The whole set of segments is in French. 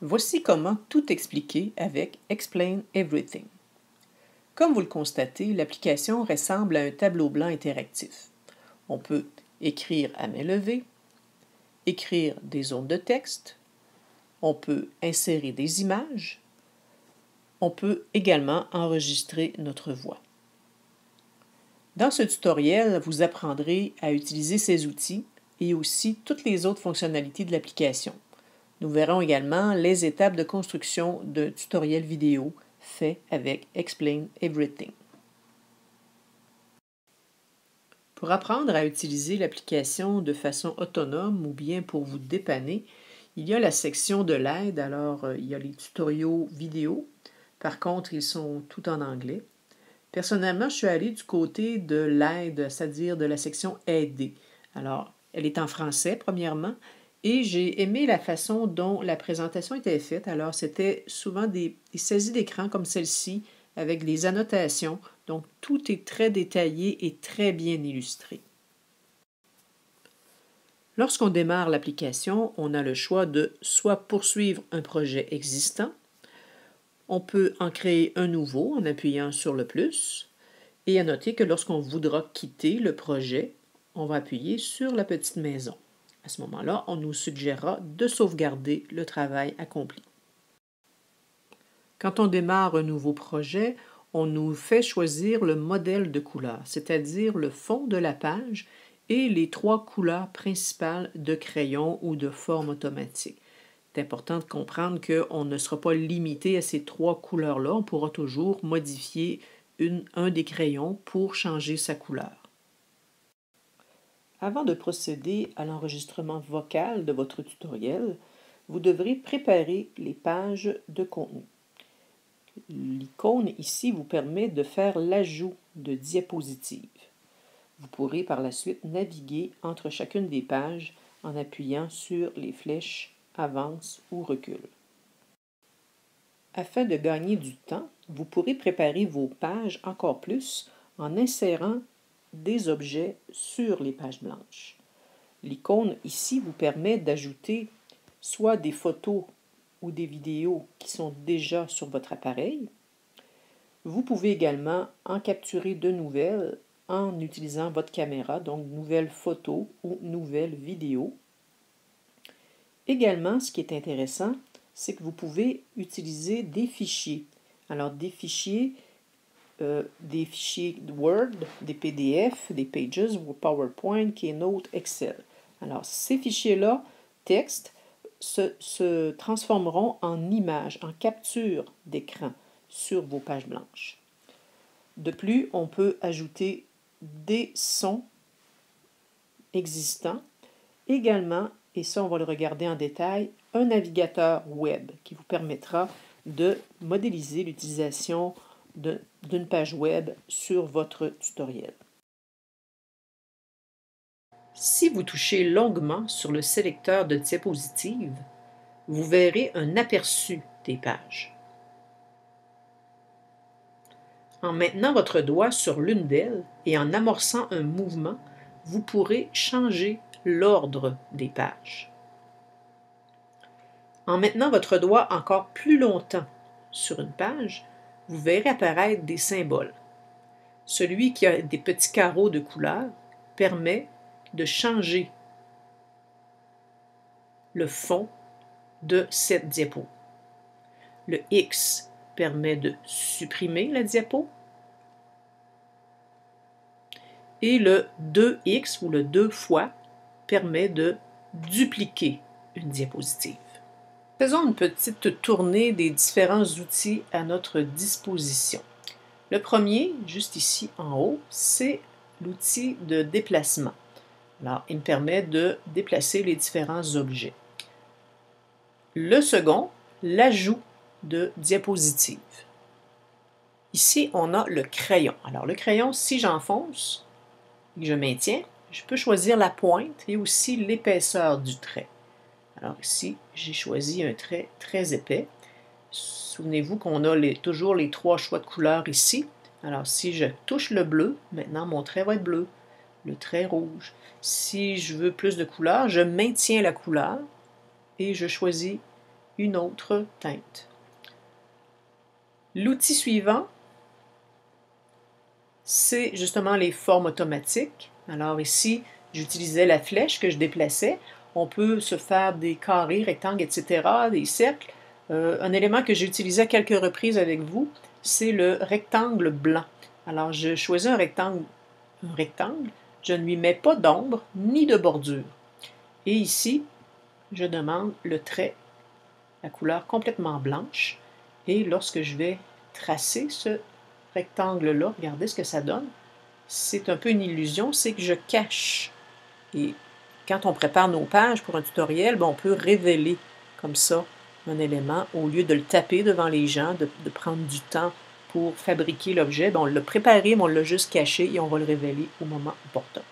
Voici comment tout expliquer avec Explain Everything. Comme vous le constatez, l'application ressemble à un tableau blanc interactif. On peut écrire à main levée, écrire des zones de texte, on peut insérer des images, on peut également enregistrer notre voix. Dans ce tutoriel, vous apprendrez à utiliser ces outils et aussi toutes les autres fonctionnalités de l'application. Nous verrons également les étapes de construction d'un tutoriel vidéo fait avec Explain Everything. Pour apprendre à utiliser l'application de façon autonome ou bien pour vous dépanner, il y a la section de l'aide. Alors, il y a les tutoriaux vidéo. Par contre, ils sont tout en anglais. Personnellement, je suis allée du côté de l'aide, c'est-à-dire de la section Aider. Alors, elle est en français, premièrement, et j'ai aimé la façon dont la présentation était faite. Alors, c'était souvent des saisies d'écran comme celle-ci, avec des annotations. Donc, tout est très détaillé et très bien illustré. Lorsqu'on démarre l'application, on a le choix de soit poursuivre un projet existant, on peut en créer un nouveau en appuyant sur le plus, et à noter que lorsqu'on voudra quitter le projet, on va appuyer sur la petite maison. À ce moment-là, on nous suggérera de sauvegarder le travail accompli. Quand on démarre un nouveau projet, on nous fait choisir le modèle de couleur, c'est-à-dire le fond de la page et les 3 couleurs principales de crayon ou de forme automatique. C'est important de comprendre qu'on ne sera pas limité à ces 3 couleurs-là. On pourra toujours modifier un des crayons pour changer sa couleur. Avant de procéder à l'enregistrement vocal de votre tutoriel, vous devrez préparer les pages de contenu. L'icône ici vous permet de faire l'ajout de diapositives. Vous pourrez par la suite naviguer entre chacune des pages en appuyant sur les flèches avance ou recule. Afin de gagner du temps, vous pourrez préparer vos pages encore plus en insérant des objets sur les pages blanches. L'icône ici vous permet d'ajouter soit des photos ou des vidéos qui sont déjà sur votre appareil. Vous pouvez également en capturer de nouvelles en utilisant votre caméra, donc nouvelles photos ou nouvelles vidéos. Également, ce qui est intéressant, c'est que vous pouvez utiliser des fichiers. Alors, des fichiers Word, des PDF, des Pages, PowerPoint, Keynote, Excel. Alors, ces fichiers-là, texte, se transformeront en images, en capture d'écran sur vos pages blanches. De plus, on peut ajouter des sons existants. Également, et ça on va le regarder en détail, un navigateur web qui vous permettra de modéliser l'utilisation d'une page web sur votre tutoriel. Si vous touchez longuement sur le sélecteur de diapositives, vous verrez un aperçu des pages. En maintenant votre doigt sur l'une d'elles et en amorçant un mouvement, vous pourrez changer l'ordre des pages. En maintenant votre doigt encore plus longtemps sur une page, vous verrez apparaître des symboles. Celui qui a des petits carreaux de couleur permet de changer le fond de cette diapo. Le X permet de supprimer la diapo. Et le 2x ou le 2 fois permet de dupliquer une diapositive. Faisons une petite tournée des différents outils à notre disposition. Le premier, juste ici en haut, c'est l'outil de déplacement. Alors, il me permet de déplacer les différents objets. Le second, l'ajout de diapositives. Ici, on a le crayon. Alors, le crayon, si j'enfonce et que je maintiens, je peux choisir la pointe et aussi l'épaisseur du trait. Alors ici, j'ai choisi un trait très épais. Souvenez-vous qu'on a toujours les 3 choix de couleurs ici. Alors si je touche le bleu, maintenant mon trait va être bleu, le trait rouge. Si je veux plus de couleurs, je maintiens la couleur et je choisis une autre teinte. L'outil suivant, c'est justement les formes automatiques. Alors ici, j'utilisais la flèche que je déplaçais. On peut se faire des carrés, rectangles, etc., des cercles. Un élément que j'ai utilisé à quelques reprises avec vous, c'est le rectangle blanc. Alors, je choisis un rectangle, je ne lui mets pas d'ombre ni de bordure. Et ici, je demande le trait, la couleur complètement blanche. Et lorsque je vais tracer ce rectangle-là, regardez ce que ça donne. C'est un peu une illusion, c'est que je cache. Et quand on prépare nos pages pour un tutoriel, on peut révéler comme ça un élément au lieu de le taper devant les gens, de prendre du temps pour fabriquer l'objet. On l'a préparé, mais on l'a juste caché et on va le révéler au moment opportun.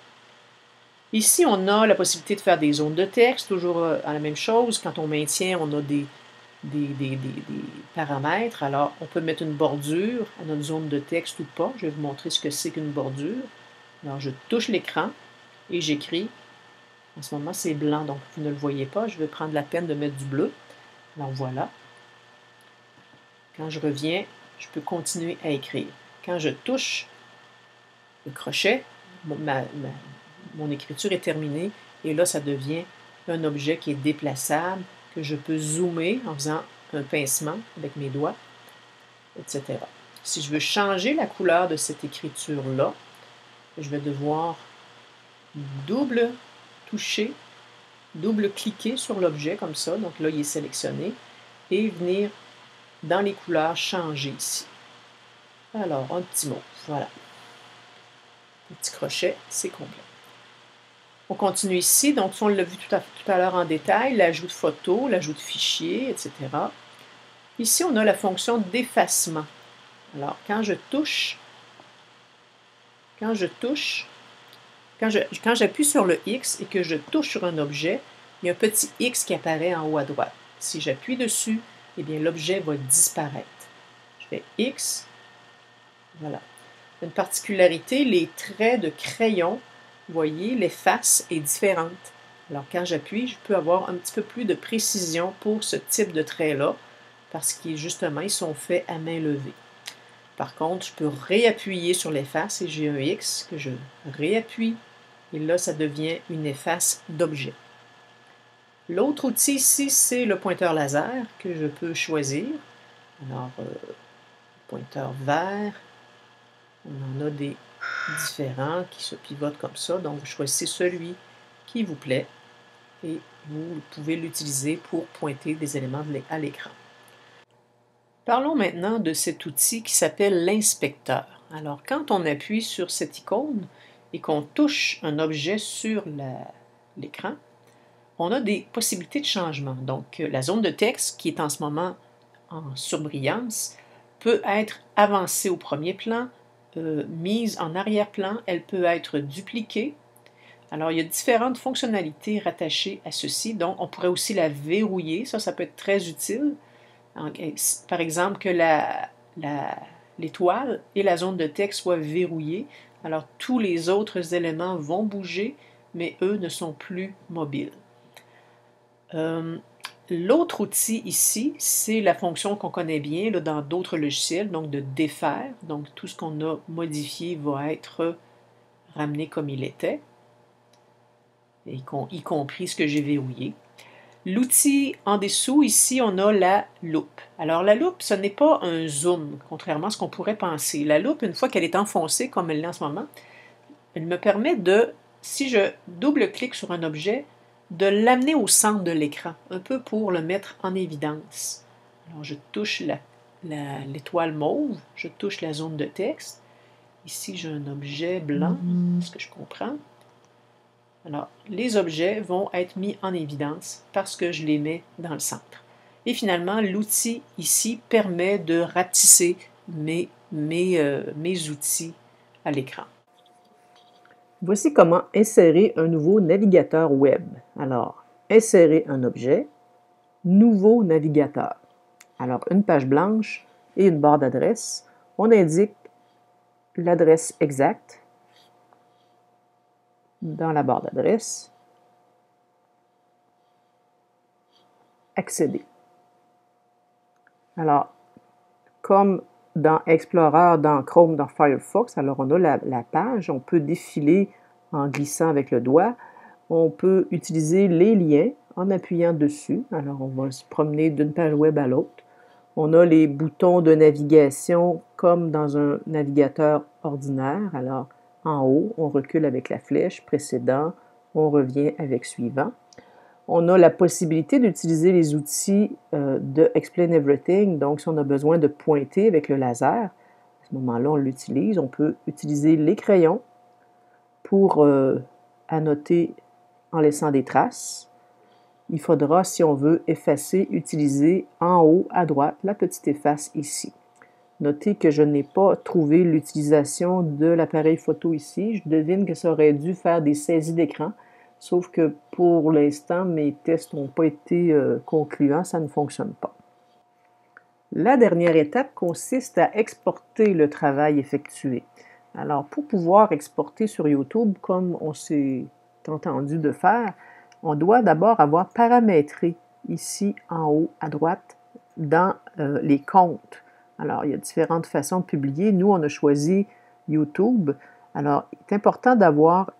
Ici, on a la possibilité de faire des zones de texte, toujours à la même chose. Quand on maintient, on a des paramètres. Alors, on peut mettre une bordure à notre zone de texte ou pas. Je vais vous montrer ce que c'est qu'une bordure. Alors, je touche l'écran et j'écris. En ce moment, c'est blanc, donc vous ne le voyez pas. Je vais prendre la peine de mettre du bleu. Alors, voilà. Quand je reviens, je peux continuer à écrire. Quand je touche le crochet, mon écriture est terminée. Et là, ça devient un objet qui est déplaçable, que je peux zoomer en faisant un pincement avec mes doigts, etc. Si je veux changer la couleur de cette écriture-là, je vais devoir double toucher, double cliquer sur l'objet comme ça, donc là il est sélectionné, et venir dans les couleurs changer ici. Alors, un petit mot, voilà. Un petit crochet, c'est complet. On continue ici, donc on l'a vu tout à l'heure en détail, l'ajout de photos, l'ajout de fichiers, etc. Ici, on a la fonction d'effacement. Alors, quand j'appuie sur le X et que je touche sur un objet, il y a un petit X qui apparaît en haut à droite. Si j'appuie dessus, eh bien l'objet va disparaître. Je fais X, voilà. Une particularité, les traits de crayon, vous voyez, l'efface est différente. Alors quand j'appuie, je peux avoir un petit peu plus de précision pour ce type de trait-là, parce qu'ils justement, ils sont faits à main levée. Par contre, je peux réappuyer sur l'efface et j'ai un X que je réappuie. Et là, ça devient une efface d'objet. L'autre outil ici, c'est le pointeur laser que je peux choisir. Alors, pointeur vert, on en a des différents qui se pivotent comme ça. Donc, vous choisissez celui qui vous plaît et vous pouvez l'utiliser pour pointer des éléments à l'écran. Parlons maintenant de cet outil qui s'appelle l'inspecteur. Alors, quand on appuie sur cette icône et qu'on touche un objet sur l'écran, on a des possibilités de changement. Donc, la zone de texte qui est en ce moment en surbrillance peut être avancée au premier plan, mise en arrière-plan, elle peut être dupliquée. Alors, il y a différentes fonctionnalités rattachées à ceci. Donc, on pourrait aussi la verrouiller. Ça peut être très utile. Par exemple, que l'étoile et la zone de texte soient verrouillées. Alors, tous les autres éléments vont bouger, mais eux ne sont plus mobiles. L'autre outil ici, c'est la fonction qu'on connaît bien là, dans d'autres logiciels, donc de défaire. Donc, tout ce qu'on a modifié va être ramené comme il était, y compris ce que j'ai verrouillé. L'outil en dessous, ici, on a la loupe. Alors, la loupe, ce n'est pas un zoom, contrairement à ce qu'on pourrait penser. La loupe, une fois qu'elle est enfoncée, comme elle l'est en ce moment, elle me permet de, si je double-clique sur un objet, de l'amener au centre de l'écran, un peu pour le mettre en évidence. Alors, je touche l'étoile mauve, je touche la zone de texte. Ici, j'ai un objet blanc, est-ce que je comprends? Alors, les objets vont être mis en évidence parce que je les mets dans le centre. Et finalement, l'outil ici permet de rapetisser mes outils à l'écran. Voici comment insérer un nouveau navigateur web. Alors, insérer un objet, nouveau navigateur. Alors, une page blanche et une barre d'adresse. On indique l'adresse exacte dans la barre d'adresse. Accéder. Alors, comme dans Explorer, dans Chrome, dans Firefox, alors on a la page, on peut défiler en glissant avec le doigt, on peut utiliser les liens en appuyant dessus, alors on va se promener d'une page web à l'autre. On a les boutons de navigation comme dans un navigateur ordinaire, alors en haut, on recule avec la flèche, précédent, on revient avec suivant. On a la possibilité d'utiliser les outils de Explain Everything. Donc, si on a besoin de pointer avec le laser, à ce moment-là, on l'utilise. On peut utiliser les crayons pour annoter en laissant des traces. Il faudra, si on veut effacer, utiliser en haut à droite la petite efface ici. Notez que je n'ai pas trouvé l'utilisation de l'appareil photo ici. Je devine que ça aurait dû faire des saisies d'écran. Sauf que pour l'instant, mes tests n'ont pas été concluants, ça ne fonctionne pas. La dernière étape consiste à exporter le travail effectué. Alors, pour pouvoir exporter sur YouTube, comme on s'est entendu de faire, on doit d'abord avoir paramétré ici en haut à droite dans les comptes. Alors, il y a différentes façons de publier. Nous, on a choisi YouTube. Alors, il est important d'avoir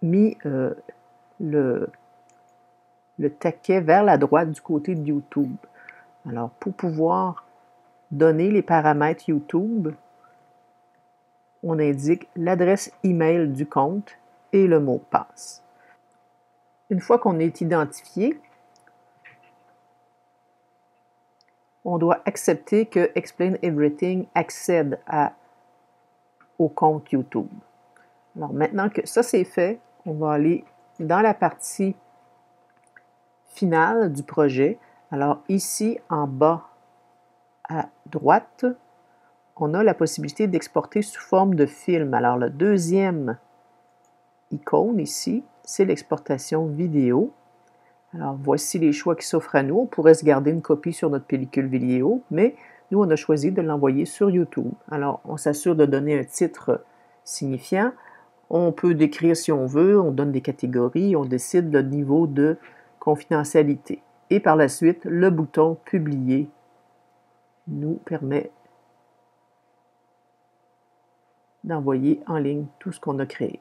mis le taquet vers la droite du côté de YouTube. Alors, pour pouvoir donner les paramètres YouTube, on indique l'adresse email du compte et le mot de passe. Une fois qu'on est identifié, on doit accepter que Explain Everything accède au compte YouTube. Alors, maintenant que ça c'est fait, on va aller dans la partie finale du projet. Alors ici, en bas à droite, on a la possibilité d'exporter sous forme de film. Alors le deuxième icône ici, c'est l'exportation vidéo. Alors voici les choix qui s'offrent à nous. On pourrait se garder une copie sur notre pellicule vidéo, mais nous, on a choisi de l'envoyer sur YouTube. Alors on s'assure de donner un titre signifiant. On peut décrire si on veut, on donne des catégories, on décide le niveau de confidentialité. Et par la suite, le bouton « Publier » nous permet d'envoyer en ligne tout ce qu'on a créé.